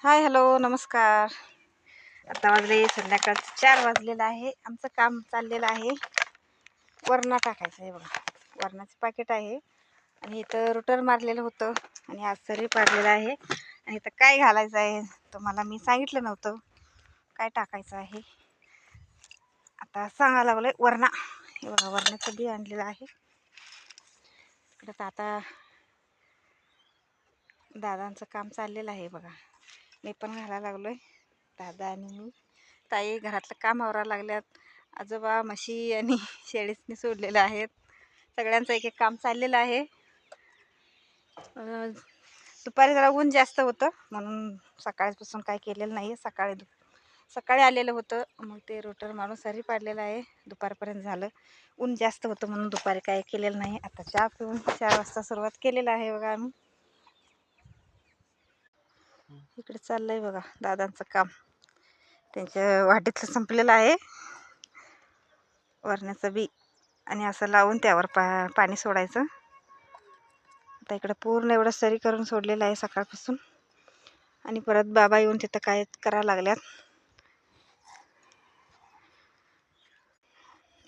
Hi hello नमस्कार. आता वाजले संध्याकाळचे 4 वाजलेलं आहे. आमचं काम चाललेलं आहे. वरणा टाकायचं आहे बघा. वरणाचं पाकिट आहे आणि इथं रोटर मारलेलं होतं आणि आज सरी पाडलेलं आहे. आणि इथं काय घालायचं आहे तुम्हाला मी सांगितलं नव्हतं काय टाकायचं आहे. आता सांगा लागलोय वरणा. हे बघा वरणाचं बी आणलेलं आहे. इकडं तर आता दादांचं काम चाललेलं आहे बघा. मी पण घालायला लागलोय. दादा आणि मी. ताई घरातलं काम आवरायला लागल्यात. आजोबा म्हशी आणि शेळीसनी सोडलेलं आहेत. सगळ्यांचं एक एक काम चाललेलं आहे. दुपारी जरा ऊन जास्त होतं म्हणून सकाळपासून काय केलेलं नाही. सकाळी आलेलं होतं मग ते रोटर मारून सरी पाडलेलं आहे. दुपारपर्यंत झालं. ऊन जास्त होतं म्हणून दुपारी काय केलेलं नाही. आता चहा पिऊन 4 वाजता सुरुवात केलेलं आहे बघा आम्ही. इकडे चाललंय बघा दादांचं काम. त्यांच्या वाटेतलं संपलेलं आहे वरण्याचं बी. आणि असं लावून त्यावर पाणी सोडायचं. आता इकडं पूर्ण एवढं सरी करून सोडलेलं आहे सकाळपासून. आणि परत बाबा येऊन तिथं काय करायला लागल्यात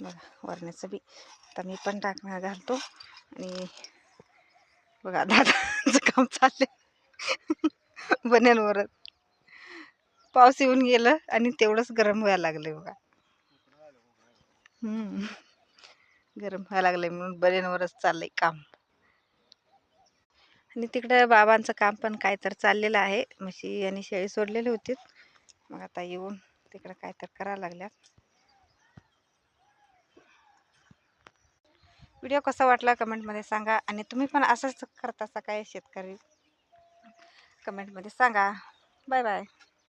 बघा वरण्याचं बी. आता मी पण घालतो आणि बघा दादाचं काम चाललंय बन्यांवरच. पाऊस येऊन गेलं आणि तेवढंच गरम व्हायला लागले बघा. गरम व्हायला लागले म्हणून बन्यांवरच चाललंय काम. आणि तिकडं बाबांचं काम पण काय तर चाललेलं आहे. म्हशी आणि शेळी सोडलेली होती. मग आता येऊन तिकडं काय तर करायला लागल्यात. व्हिडिओ कसा वाटला कमेंटमध्ये सांगा. आणि तुम्ही पण असंच करता काय शेतकरी कमेंटमध्ये सांगा. Bye bye.